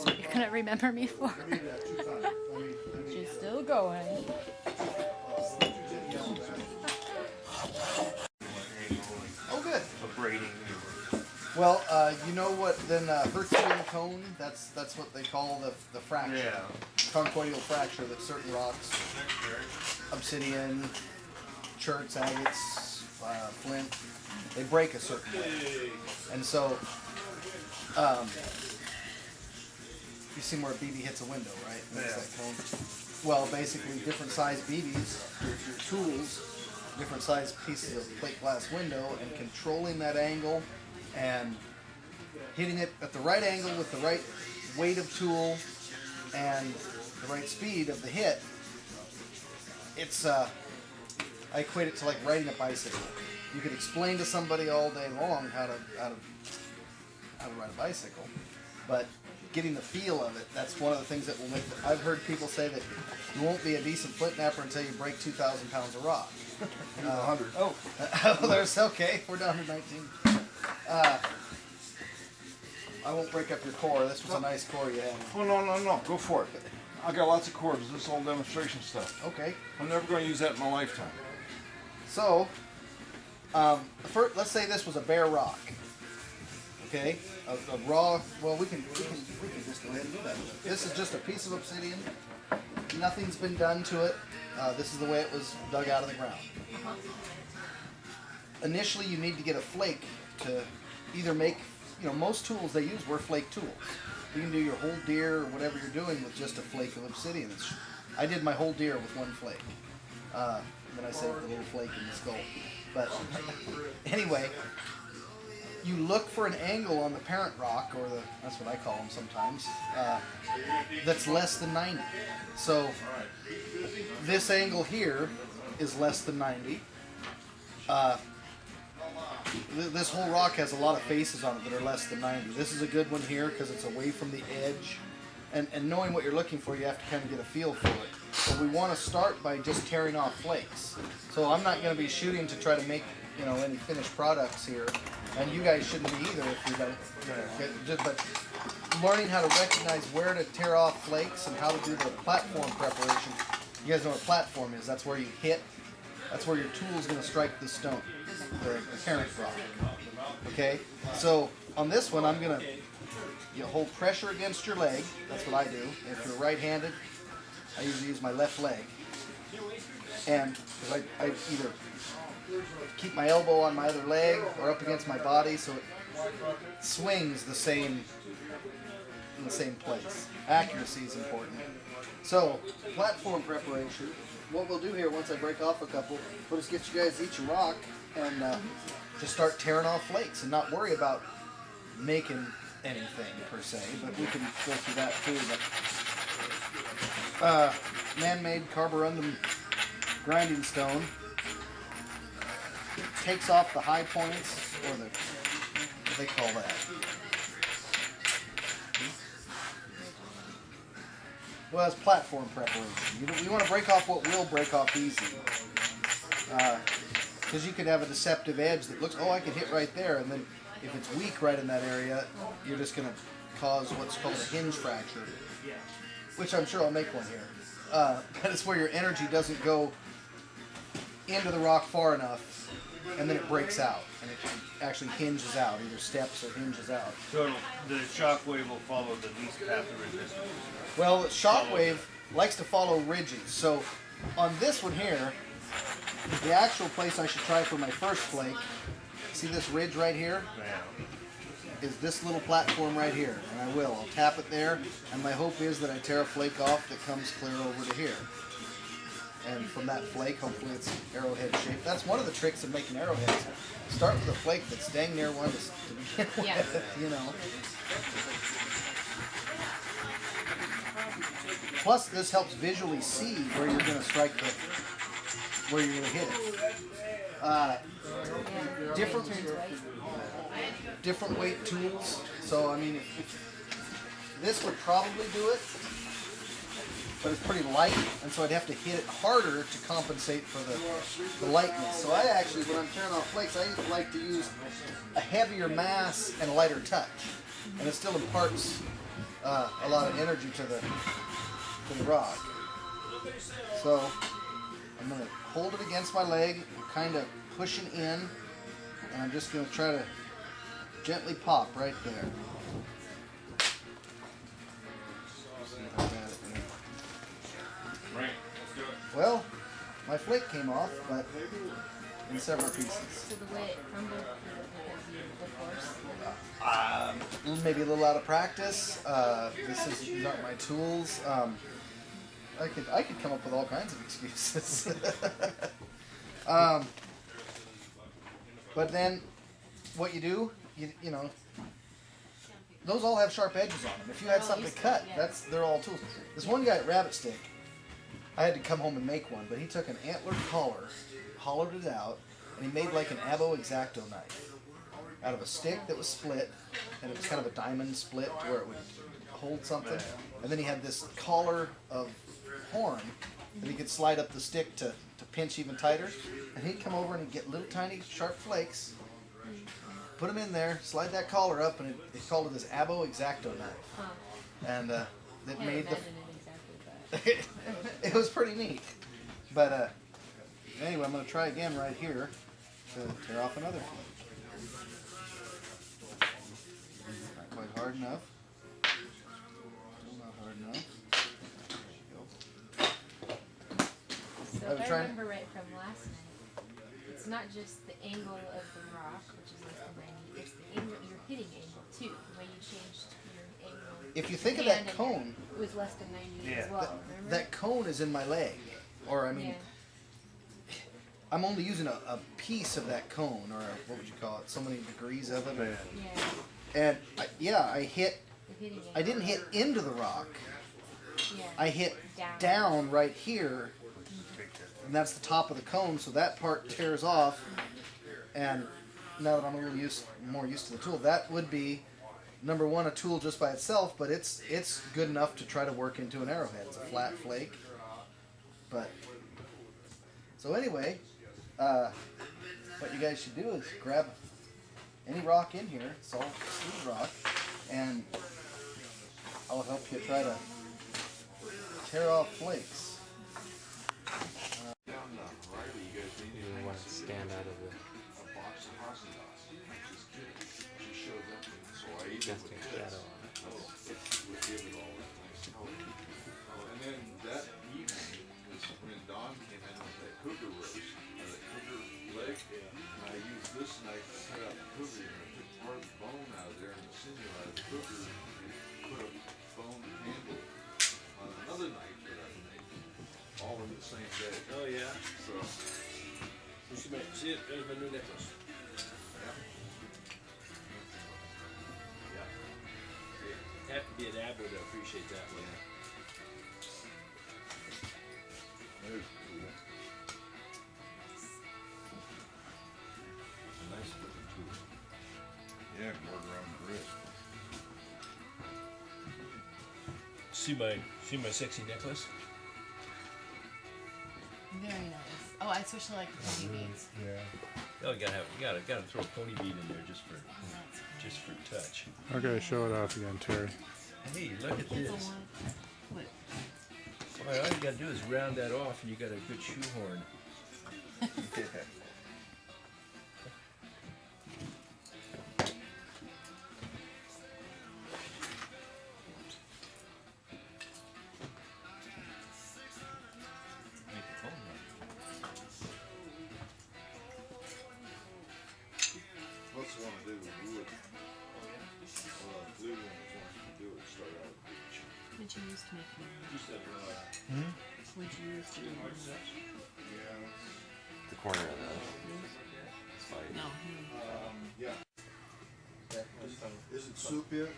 You're gonna remember me for. She's still going. Oh, good. Braiding. Well, you know what then hurts you in the cone? That's what they call the fracture. Yeah. Conchoidal fracture that certain rocks, obsidian, cherts, agates, flint, they break a certain way. And so, you see where a BB hits a window, right? Makes that cone. Well, basically, different size BBs, your tools, different size pieces of plate glass window, and controlling that angle and hitting it at the right angle with the right weight of tool and the right speed of the hit. It's I equate it to like riding a bicycle. You could explain to somebody all day long how to ride a bicycle, but getting the feel of it, that's one of the things that will make I've heard people say that you won't be a decent flint napper until you break 2,000 pounds of rock. 100. Oh, there's okay. We're down to 19. I won't break up your core. This was a nice core you had. Oh, no. Go for it. I got lots of cores. This is all demonstration stuff. Okay. I'm never going to use that in my lifetime. So, first, let's say this was a bare rock. Okay, a raw. Well, we can just go ahead and do that. This is just a piece of obsidian. Nothing's been done to it. This is the way it was dug out of the ground. Initially, you need to get a flake to either make. Most tools they use were flake tools. You can do your whole deer or whatever you're doing with just a flake of obsidian. I did my whole deer with one flake. Then I saved the little flake in the skull. But anyway, you look for an angle on the parent rock, or that's what I call them sometimes, that's less than 90. So this angle here is less than 90. This whole rock has a lot of faces on it that are less than 90. This is a good one here because it's away from the edge. And knowing what you're looking for, you have to kind of get a feel for it. But we want to start by just tearing off flakes. So I'm not going to be shooting to try to make any finished products here. And you guys shouldn't be either if you don't. But learning how to recognize where to tear off flakes and how to do the platform preparation. You guys know what a platform is. That's where you hit. That's where your tool is going to strike the stone, the parent rock. Okay? So on this one, I'm going to hold pressure against your leg. That's what I do. If you're right-handed, I usually use my left leg. And I either keep my elbow on my other leg or up against my body so it swings in the same place. Accuracy is important. So, platform preparation. What we'll do here, once I break off a couple, we'll just get you guys each a rock and just start tearing off flakes and not worry about making anything per se, but we can go through that too. But man-made carborundum grinding stone takes off the high points, or what do they call that? Well, it's platform preparation. You want to break off what will break off easy. Because you could have a deceptive edge that looks, I can hit right there, and then if it's weak right in that area, you're just going to cause what's called a hinge fracture, which I'm sure I'll make one here. But it's where your energy doesn't go into the rock far enough, and then it breaks out, and it actually hinges out, either steps or hinges out. So the shockwave will follow the least path of resistance. Well, shockwave likes to follow ridges. So on this one here, the actual place I should try for my first flake, see this ridge right here? Is this little platform right here. And I will. I'll tap it there, and my hope is that I tear a flake off that comes clear over to here. And from that flake, hopefully it's arrowhead shaped. That's one of the tricks of making arrowheads. Start with a flake that's dang near one to begin with, Plus, this helps visually see where you're going to strike where you're going to hit it. Different weight tools. So, I mean, this would probably do it, but it's pretty light, and so I'd have to hit it harder to compensate for the lightness. So I actually, when I'm tearing off flakes, I like to use a heavier mass and a lighter touch, and it still imparts a lot of energy to the rock. So I'm going to hold it against my leg, kind of pushing in, and I'm just going to try to gently pop right there. Right, let's do it. Well, my flake came off, but in several pieces. So the way it crumbled because the force. Maybe a little out of practice. These aren't my tools. I could come up with all kinds of excuses. But then, what you do, you know, those all have sharp edges on them. If you had something to cut, they're all tools. This one guy at Rabbit Stick, I had to come home and make one, but he took an antler collar, hollowed it out, and he made like an abo X-Acto knife out of a stick that was split, and it was kind of a diamond split to where it would hold something. And then he had this collar of horn that he could slide up the stick to pinch even tighter. And he'd come over and he'd get little tiny sharp flakes, put them in there, slide that collar up, and he called it his abo X-Acto knife. And it made the... It was pretty neat. But anyway, I'm going to try again right here to tear off another flake. Not quite hard enough. Still not hard enough. There you go. So if I remember right from last night, it's not just the angle of the rock, which is less than 90, it's the angle, your hitting angle too, the way you changed your angle. If you think of that cone, it was less than 90 as well, remember? that cone is in my leg. Or, I mean, I'm only using a piece of that cone, or what would you call it, so many degrees of it. And I didn't hit into the rock. I hit down right here, and that's the top of the cone, so that part tears off. And now that I'm a little more used to the tool, that would be, number one, a tool just by itself, but it's good enough to try to work into an arrowhead. It's a flat flake. But so anyway, what you guys should do is grab any rock in here, salt, smooth rock, and I'll help you try to tear off flakes. You want to stand out of the casting shadow. And then that evening was when Don came in with that cougar roast, that cougar leg, and I used this knife to cut out the cougar, and I took part of the bone out of there and the sinew out of the cougar, and put a bone handle on another knife that I made, all in the same day. Oh yeah. So, You should make, see it, there's my new necklace. You have to be an abber to appreciate that one. there's cool. A nice looking tool. Yeah, it can work around the wrist. See my sexy necklace? Very nice. Oh, I especially like the pony beads. Oh, you gotta throw a pony bead in there just for touch. Okay, show it off again, Terry. Hey, look at this. All you gotta do is round that off, and you got a good shoehorn. What's the one I did with wood? Leland wants to do it, start out with beach. What'd you use to make them? What'd you use to make them? Yeah. The corner of that. No. Yeah. Is it soup yet?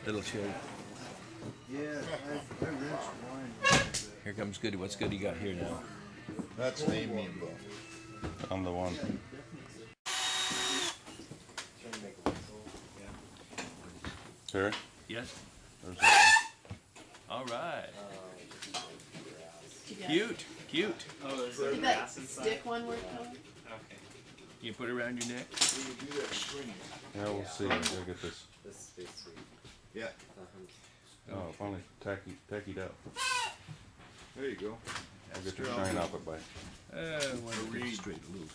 Little chili. Yeah, I rinsed wine. Here comes Goody. What's Goody got here now? That's an Amy book. I'm the one. Terry? Yes. There's that All right. Cute. Did that stick one work though? You put it around your neck. one. Yeah, we'll see. I'll get this. This is basically. Yeah, Oh, finally tackied out. there you go. I'll get your shine off it by. Why don't we straight loop?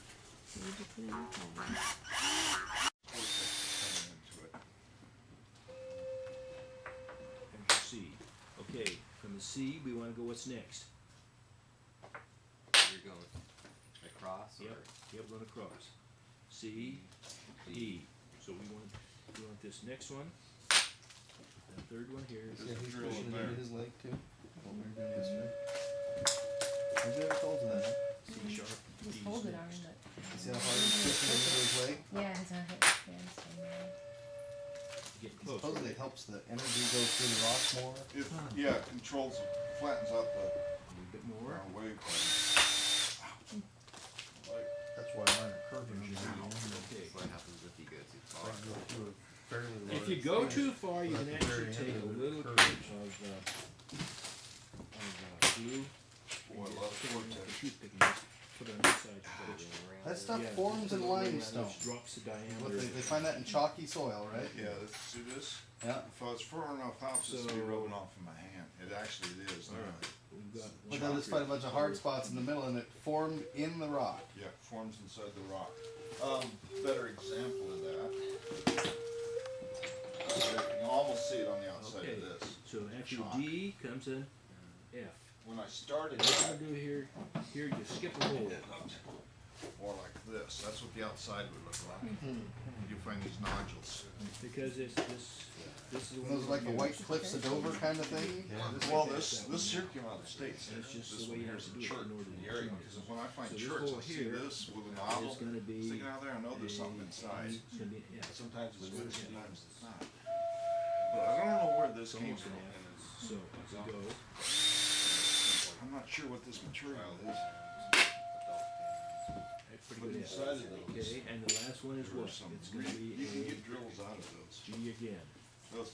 There's C. Okay, from the C, we want to go what's next? You're going across or? Yep, going across. C, E. So we want this next one. The third one here. Yeah, he's drill pushing in it there. into his leg too. What we're doing this way. Have you ever told him that? C sharp. Just D hold it next. on, but. See how hard he's pushing it into his leg? Yeah, it's not hit. Yeah, it's fine. Getting close. Supposedly it helps the energy go through the rock more. It, yeah, it controls, flattens out the A little bit more. wave. Like, That's why mine are curving. Okay. What happens if you go too far? If you go too far, you can actually take a little bit of glue. boy, a lot of vortex. Toothpick and just put it on this side. That stuff Yeah, forms just in put it around limestone. those drops of What diameter. they find that in chalky soil, right? Yeah, see this? Yeah. If I was far enough out, this would be So- rubbing off in my hand. It actually is. Alright, we've got But they'll just find a bunch of hard spots in the middle and it formed in the rock. Yeah, forms inside the rock. Better example of that. You can almost see it on the outside Okay, of this. so after Chalk. D comes an F. When I started What that, you do here, you skip a hole. it looked more like this. That's what the outside would look like. You find these nodules. Because this is the one. Those are like the White Cliffs of Dover kind of thing. Well, this here came out of the States. And it's just This the way one you here's have a to do it chert in order in to the area. tune it. Because when I find So this cherts, hole I see here this with a It's novel gonna be. sticking out there. I know there's something inside. It's gonna be an F. Sometimes it's good, sometimes it's not. But I don't know where this It's came almost from. an F. So, as you go, I'm not sure what this material is. that's pretty But good inside F. of those, Okay, and the last one is there what? are some It's gonna be you can a get drills out of those. G again. So it's not